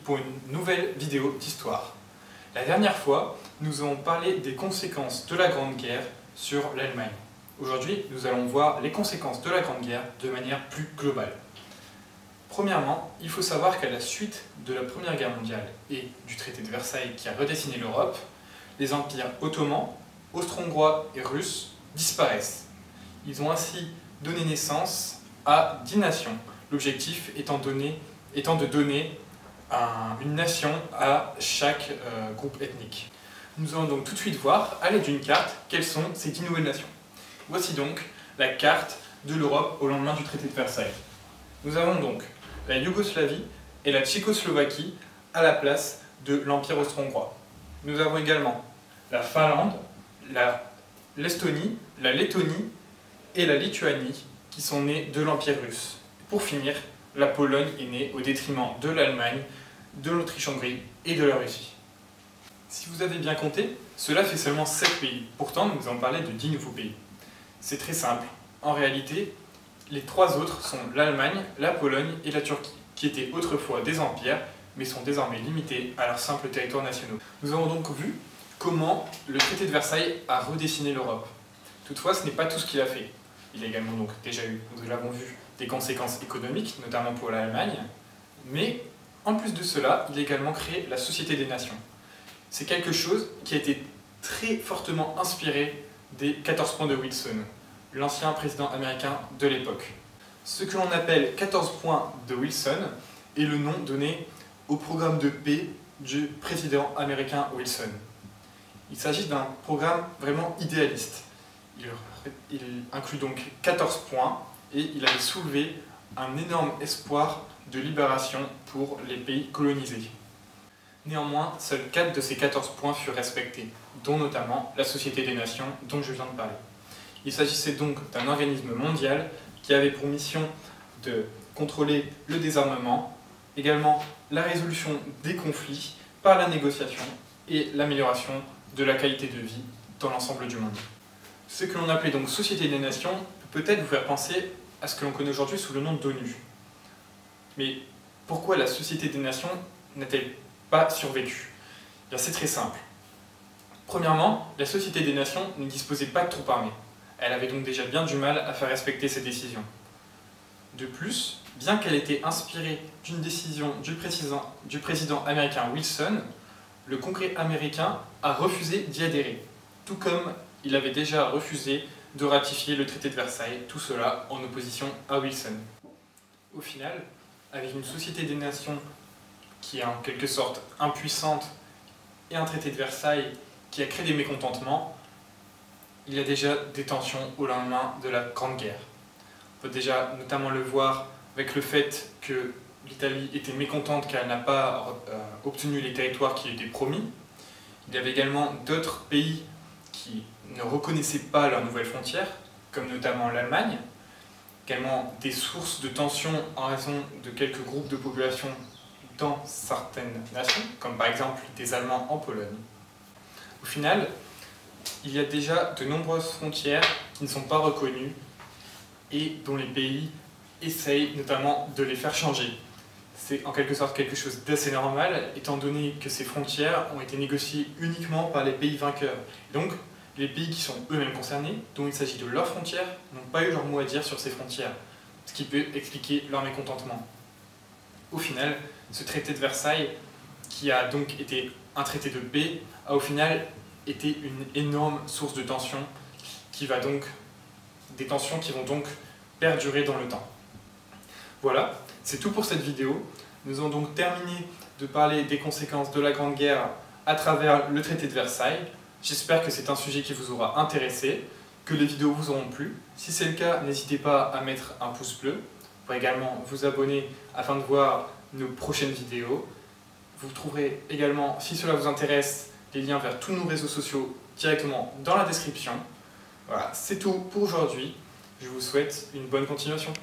pour une nouvelle vidéo d'histoire. La dernière fois, nous avons parlé des conséquences de la Grande Guerre sur l'Allemagne. Aujourd'hui, nous allons voir les conséquences de la Grande Guerre de manière plus globale. Premièrement, il faut savoir qu'à la suite de la Première Guerre mondiale et du traité de Versailles qui a redessiné l'Europe, les empires ottomans, austro-hongrois et russes disparaissent. Ils ont ainsi donné naissance à 10 nations, l'objectif étant de donner une nation à chaque groupe ethnique. Nous allons donc tout de suite voir, à l'aide d'une carte, quelles sont ces 10 nouvelles nations. Voici donc la carte de l'Europe au lendemain du traité de Versailles. Nous avons donc la Yougoslavie et la Tchécoslovaquie à la place de l'Empire austro-hongrois. Nous avons également la Finlande, l'Estonie, la Lettonie et la Lituanie qui sont nées de l'Empire russe. Pour finir, la Pologne est née au détriment de l'Allemagne, de l'Autriche-Hongrie et de la Russie. Si vous avez bien compté, cela fait seulement 7 pays. Pourtant, nous allons parler de 10 nouveaux pays. C'est très simple. En réalité, les 3 autres sont l'Allemagne, la Pologne et la Turquie, qui étaient autrefois des empires, mais sont désormais limités à leurs simples territoires nationaux. Nous avons donc vu comment le traité de Versailles a redessiné l'Europe. Toutefois, ce n'est pas tout ce qu'il a fait. Il a également donc déjà eu, nous l'avons vu, des conséquences économiques, notamment pour l'Allemagne, mais en plus de cela, il a également créé la Société des Nations. C'est quelque chose qui a été très fortement inspiré des 14 points de Wilson, l'ancien président américain de l'époque. Ce que l'on appelle 14 points de Wilson est le nom donné au programme de paix du président américain Wilson. Il s'agit d'un programme vraiment idéaliste. Il inclut donc 14 points et il avait soulevé un énorme espoir de libération pour les pays colonisés. Néanmoins, seuls 4 de ces 14 points furent respectés, dont notamment la Société des Nations dont je viens de parler. Il s'agissait donc d'un organisme mondial qui avait pour mission de contrôler le désarmement, également la résolution des conflits par la négociation et l'amélioration de la qualité de vie dans l'ensemble du monde. Ce que l'on appelait donc Société des Nations peut peut-être vous faire penser à ce que l'on connaît aujourd'hui sous le nom d'ONU. Mais pourquoi la Société des Nations n'a-t-elle pas survécu? Bien, c'est très simple. Premièrement, la Société des Nations ne disposait pas de troupes armées. Elle avait donc déjà bien du mal à faire respecter ses décisions. De plus, bien qu'elle ait été inspirée d'une décision du président américain Wilson, le Congrès américain a refusé d'y adhérer, tout comme il avait déjà refusé de ratifier le traité de Versailles, tout cela en opposition à Wilson. Au final, avec une Société des Nations qui est en quelque sorte impuissante et un traité de Versailles qui a créé des mécontentements, il y a déjà des tensions au lendemain de la Grande Guerre. On peut déjà notamment le voir avec le fait que l'Italie était mécontente car elle n'a pas obtenu les territoires qui lui étaient promis. Il y avait également d'autres pays qui ne reconnaissaient pas leurs nouvelles frontières, comme notamment l'Allemagne. Également des sources de tensions en raison de quelques groupes de population dans certaines nations, comme par exemple des Allemands en Pologne. Au final, il y a déjà de nombreuses frontières qui ne sont pas reconnues et dont les pays essayent notamment de les faire changer. C'est en quelque sorte quelque chose d'assez normal, étant donné que ces frontières ont été négociées uniquement par les pays vainqueurs. Donc, les pays qui sont eux-mêmes concernés, dont il s'agit de leurs frontières, n'ont pas eu leur mot à dire sur ces frontières, ce qui peut expliquer leur mécontentement. Au final, ce traité de Versailles, qui a donc été un traité de paix, a au final été une énorme source de tensions, des tensions qui vont donc perdurer dans le temps. Voilà, c'est tout pour cette vidéo. Nous avons donc terminé de parler des conséquences de la Grande Guerre à travers le traité de Versailles. J'espère que c'est un sujet qui vous aura intéressé, que les vidéos vous auront plu. Si c'est le cas, n'hésitez pas à mettre un pouce bleu. Vous pouvez également vous abonner afin de voir nos prochaines vidéos. Vous trouverez également, si cela vous intéresse, les liens vers tous nos réseaux sociaux directement dans la description. Voilà, c'est tout pour aujourd'hui. Je vous souhaite une bonne continuation.